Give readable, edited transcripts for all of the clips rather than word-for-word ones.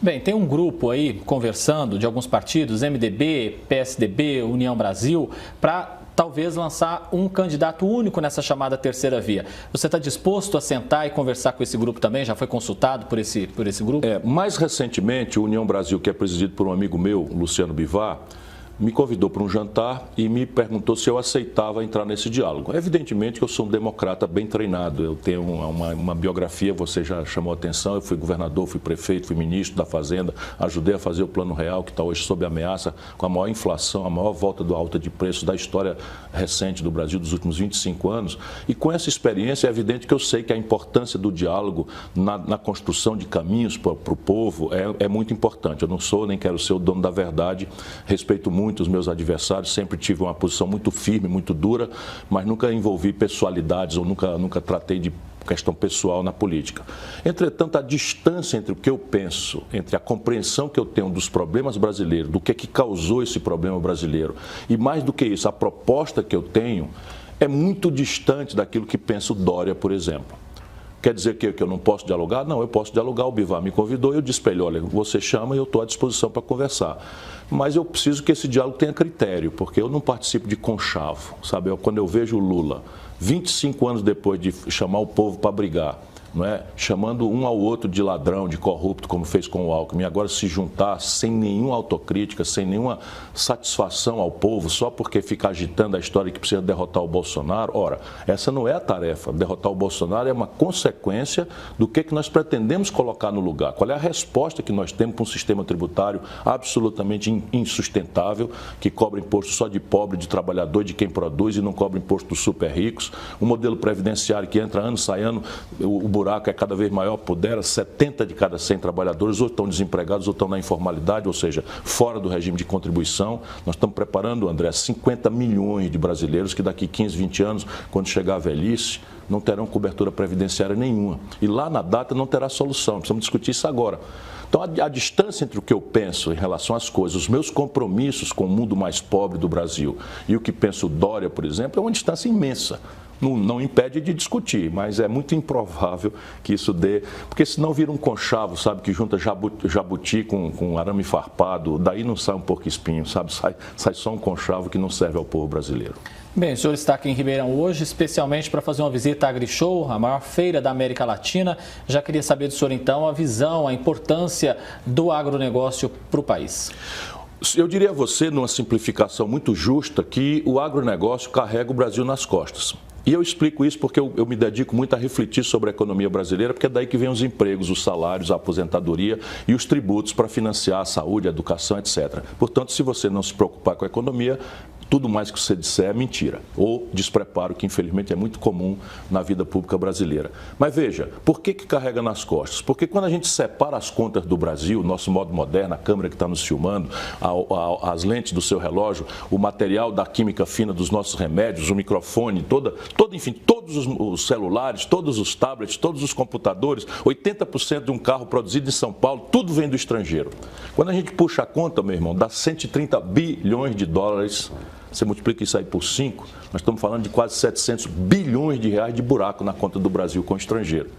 Bem, tem um grupo aí conversando de alguns partidos, MDB, PSDB, União Brasil, para talvez lançar um candidato único nessa chamada terceira via. Você está disposto a sentar e conversar com esse grupo também? Já foi consultado por esse grupo? Mais recentemente, o União Brasil, que é presidido por um amigo meu, Luciano Bivar, me convidou para um jantar e me perguntou se eu aceitava entrar nesse diálogo. Evidentemente que eu sou um democrata bem treinado, eu tenho uma biografia, você já chamou a atenção, eu fui governador, fui prefeito, fui ministro da Fazenda, ajudei a fazer o Plano Real, que está hoje sob ameaça, com a maior inflação, a maior volta do alta de preços da história recente do Brasil, dos últimos 25 anos. E com essa experiência é evidente que eu sei que a importância do diálogo na construção de caminhos para o povo é muito importante. Eu não sou nem quero ser o dono da verdade, respeito muito os meus adversários, sempre tive uma posição muito firme, muito dura, mas nunca envolvi pessoalidades ou nunca tratei de questão pessoal na política. Entretanto, a distância entre o que eu penso, entre a compreensão que eu tenho dos problemas brasileiros, do que causou esse problema brasileiro, e mais do que isso, a proposta que eu tenho é muito distante daquilo que pensa o Dória, por exemplo. Quer dizer que eu não posso dialogar? Não, eu posso dialogar. O Bivar me convidou e eu disse para ele, olha, você chama e eu estou à disposição para conversar. Mas eu preciso que esse diálogo tenha critério, porque eu não participo de conchavo, sabe? Quando eu vejo o Lula, 25 anos depois de chamar o povo para brigar, não é? Chamando um ao outro de ladrão, de corrupto, como fez com o Alckmin, agora se juntar sem nenhuma autocrítica, sem nenhuma satisfação ao povo, só porque fica agitando a história que precisa derrotar o Bolsonaro. Ora, essa não é a tarefa. Derrotar o Bolsonaro é uma consequência do que nós pretendemos colocar no lugar. Qual é a resposta que nós temos para um sistema tributário absolutamente insustentável, que cobra imposto só de pobre, de trabalhador, de quem produz e não cobra imposto dos super ricos. Um modelo previdenciário que entra ano, sai ano, o buraco é cada vez maior, pudera 70 de cada 100 trabalhadores ou estão desempregados ou estão na informalidade, ou seja, fora do regime de contribuição. Nós estamos preparando, André, 50 milhões de brasileiros que daqui 15, 20 anos, quando chegar a velhice, não terão cobertura previdenciária nenhuma. E lá na data não terá solução, precisamos discutir isso agora. Então, a distância entre o que eu penso em relação às coisas, os meus compromissos com o mundo mais pobre do Brasil e o que pensa o Dória, por exemplo, é uma distância imensa. Não impede de discutir, mas é muito improvável que isso dê, porque senão vira um conchavo, sabe, que junta jabuti com arame farpado, daí não sai um porco-espinho, sabe, sai só um conchavo que não serve ao povo brasileiro. Bem, o senhor está aqui em Ribeirão hoje, especialmente para fazer uma visita à AgriShow, a maior feira da América Latina. Já queria saber do senhor, então, a visão, a importância do agronegócio para o país. Eu diria a você, numa simplificação muito justa, que o agronegócio carrega o Brasil nas costas. E eu explico isso porque eu me dedico muito a refletir sobre a economia brasileira, porque é daí que vem os empregos, os salários, a aposentadoria e os tributos para financiar a saúde, a educação, etc. Portanto, se você não se preocupar com a economia, tudo mais que você disser é mentira ou despreparo, que infelizmente é muito comum na vida pública brasileira. Mas veja, por que carrega nas costas? Porque quando a gente separa as contas do Brasil, nosso modo moderno, a câmera que está nos filmando, as lentes do seu relógio, o material da química fina dos nossos remédios, o microfone, enfim, todos os celulares, todos os tablets, todos os computadores, 80% de um carro produzido em São Paulo, tudo vem do estrangeiro. Quando a gente puxa a conta, meu irmão, dá 130 bilhões de dólares. Você multiplica isso aí por 5, nós estamos falando de quase 700 bilhões de reais de buraco na conta do Brasil com o estrangeiro.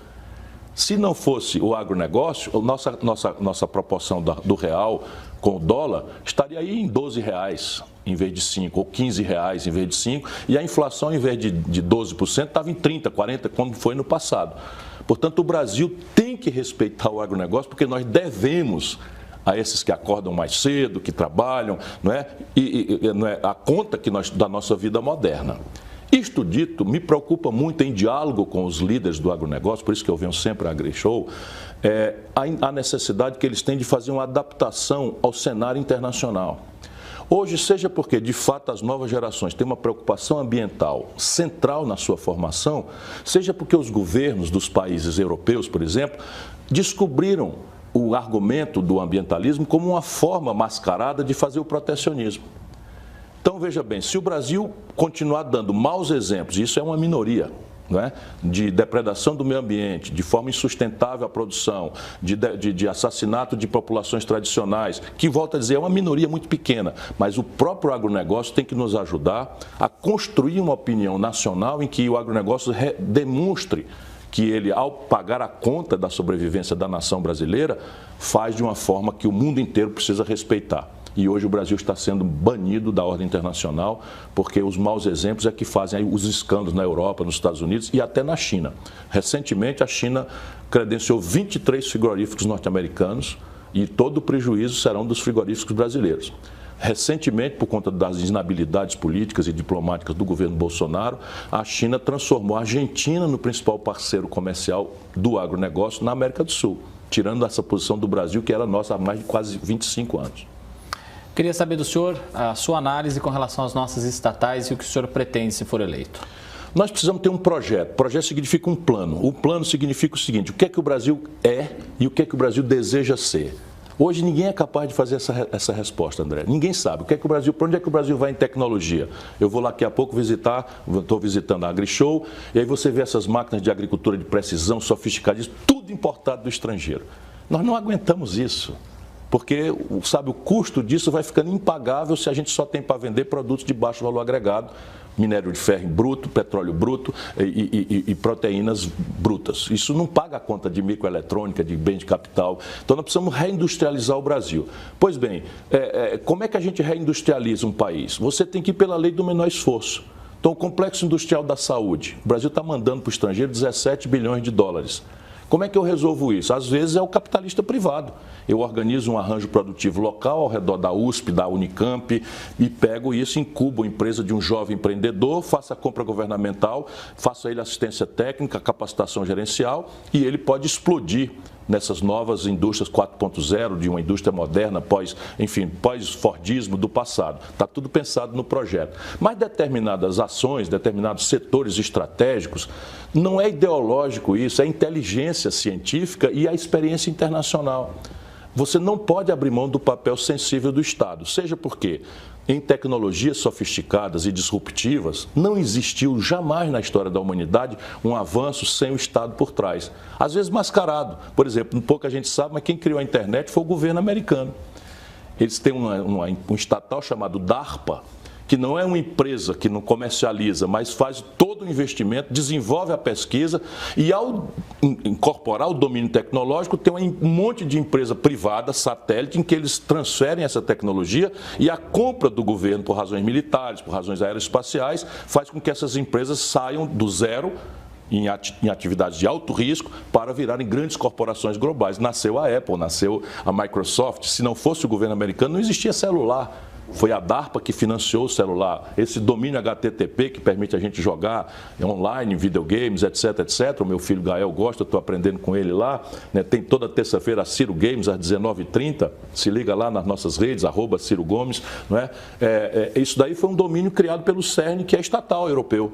Se não fosse o agronegócio, nossa proporção do real com o dólar estaria aí em 12 reais em vez de 5, ou 15 reais em vez de 5, e a inflação, em vez de 12%, estava em 30, 40, como foi no passado. Portanto, o Brasil tem que respeitar o agronegócio, porque nós devemos a esses que acordam mais cedo, que trabalham, não é? Não é a conta da nossa vida moderna. Isto dito, me preocupa muito em diálogo com os líderes do agronegócio, por isso que eu venho sempre à AgriShow, a necessidade que eles têm de fazer uma adaptação ao cenário internacional. Hoje, seja porque, de fato, as novas gerações têm uma preocupação ambiental central na sua formação, seja porque os governos dos países europeus, por exemplo, descobriram o argumento do ambientalismo como uma forma mascarada de fazer o protecionismo. Então, veja bem, se o Brasil continuar dando maus exemplos, e isso é uma minoria, não é? De depredação do meio ambiente, de forma insustentável a produção, de assassinato de populações tradicionais, que, volto a dizer, é uma minoria muito pequena, mas o próprio agronegócio tem que nos ajudar a construir uma opinião nacional em que o agronegócio demonstre que ele, ao pagar a conta da sobrevivência da nação brasileira, faz de uma forma que o mundo inteiro precisa respeitar. E hoje o Brasil está sendo banido da ordem internacional, porque os maus exemplos é que fazem os escândalos na Europa, nos Estados Unidos e até na China. Recentemente, a China credenciou 23 frigoríficos norte-americanos e todo o prejuízo serão dos frigoríficos brasileiros. Recentemente, por conta das inabilidades políticas e diplomáticas do governo Bolsonaro, a China transformou a Argentina no principal parceiro comercial do agronegócio na América do Sul, tirando essa posição do Brasil, que era nossa há mais de quase 25 anos. Queria saber do senhor a sua análise com relação às nossas estatais e o que o senhor pretende se for eleito. Nós precisamos ter um projeto. Projeto significa um plano. O plano significa o seguinte: o que é que o Brasil é e o que é que o Brasil deseja ser. Hoje ninguém é capaz de fazer essa resposta, André. Ninguém sabe. O que é que o Brasil, para onde é que o Brasil vai em tecnologia? Eu vou lá daqui a pouco visitar, estou visitando a AgriShow, e aí você vê essas máquinas de agricultura de precisão, sofisticadas, tudo importado do estrangeiro. Nós não aguentamos isso. Porque, sabe, o custo disso vai ficando impagável se a gente só tem para vender produtos de baixo valor agregado, minério de ferro bruto, petróleo bruto e proteínas brutas. Isso não paga a conta de microeletrônica, de bem de capital. Então, nós precisamos reindustrializar o Brasil. Pois bem, como é que a gente reindustrializa um país? Você tem que ir pela lei do menor esforço. Então, o complexo industrial da saúde, o Brasil está mandando para o estrangeiro 17 bilhões de dólares. Como é que eu resolvo isso? Às vezes é o capitalista privado. Eu organizo um arranjo produtivo local ao redor da USP, da Unicamp e pego isso, incubo a empresa de um jovem empreendedor, faço a compra governamental, faço a ele assistência técnica, capacitação gerencial e ele pode explodir nessas novas indústrias 4.0, de uma indústria moderna, pós-Fordismo do passado. Está tudo pensado no projeto. Mas determinadas ações, determinados setores estratégicos, não é ideológico isso, é inteligência científica e a experiência internacional. Você não pode abrir mão do papel sensível do Estado, seja porque em tecnologias sofisticadas e disruptivas, não existiu jamais na história da humanidade um avanço sem o Estado por trás. Às vezes mascarado. Por exemplo, pouca gente sabe, mas quem criou a internet foi o governo americano. Eles têm um estatal chamado DARPA, que não é uma empresa que não comercializa, mas faz todo o investimento, desenvolve a pesquisa e ao incorporar o domínio tecnológico tem um monte de empresa privada, satélite, em que eles transferem essa tecnologia e a compra do governo por razões militares, por razões aeroespaciais, faz com que essas empresas saiam do zero em atividades de alto risco para virarem grandes corporações globais. Nasceu a Apple, nasceu a Microsoft. Se não fosse o governo americano, não existia celular. Foi a DARPA que financiou o celular. Esse domínio HTTP que permite a gente jogar online, videogames, etc, etc. O meu filho Gael gosta, estou aprendendo com ele lá. Né? Tem toda terça-feira a Ciro Games, às 19h30. Se liga lá nas nossas redes, @CiroGomes. Não é? Isso daí foi um domínio criado pelo CERN, que é estatal europeu.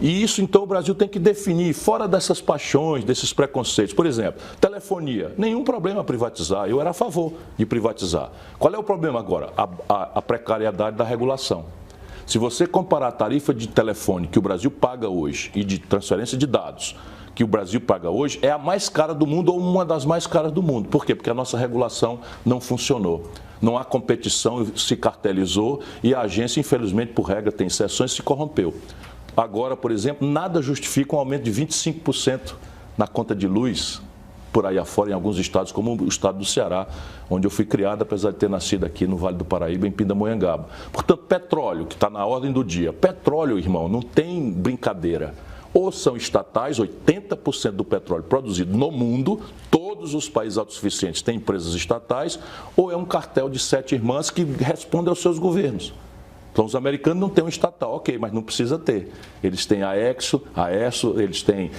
E isso, então, o Brasil tem que definir, fora dessas paixões, desses preconceitos. Por exemplo, telefonia, nenhum problema privatizar, eu era a favor de privatizar. Qual é o problema agora? A precariedade da regulação. Se você comparar a tarifa de telefone que o Brasil paga hoje e de transferência de dados que o Brasil paga hoje, é a mais cara do mundo ou uma das mais caras do mundo. Por quê? Porque a nossa regulação não funcionou. Não há competição, se cartelizou e a agência, infelizmente, por regra, tem exceções, se corrompeu. Agora, por exemplo, nada justifica um aumento de 25% na conta de luz por aí afora, em alguns estados, como o estado do Ceará, onde eu fui criado, apesar de ter nascido aqui no Vale do Paraíba, em Pindamonhangaba. Portanto, petróleo, que está na ordem do dia. Petróleo, irmão, não tem brincadeira. Ou são estatais, 80% do petróleo produzido no mundo, todos os países autossuficientes têm empresas estatais, ou é um cartel de 7 irmãs que responde aos seus governos. Então, os americanos não têm um estatal, ok, mas não precisa ter. Eles têm a Exxon, a Esso, eles têm,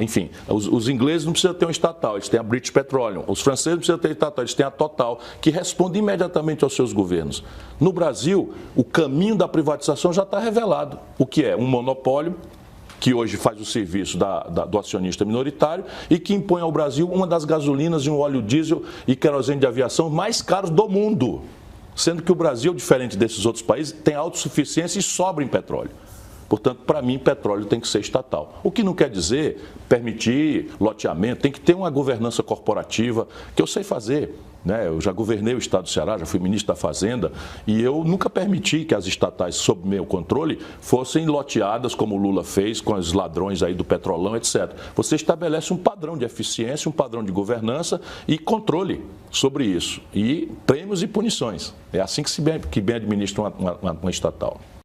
enfim, os ingleses não precisam ter um estatal, eles têm a British Petroleum. Os franceses não precisam ter estatal, eles têm a Total, que responde imediatamente aos seus governos. No Brasil, o caminho da privatização já está revelado. O que é? Um monopólio, que hoje faz o serviço do acionista minoritário e que impõe ao Brasil uma das gasolinas e um óleo diesel e querosene de aviação mais caros do mundo. Sendo que o Brasil, diferente desses outros países, tem autossuficiência e sobra em petróleo. Portanto, para mim, petróleo tem que ser estatal. O que não quer dizer permitir loteamento, tem que ter uma governança corporativa, que eu sei fazer. né? Eu já governei o estado do Ceará, já fui ministro da Fazenda e eu nunca permiti que as estatais sob meu controle fossem loteadas como o Lula fez com os ladrões aí do Petrolão, etc. Você estabelece um padrão de eficiência, um padrão de governança e controle sobre isso. E prêmios e punições. É assim que bem administra uma estatal.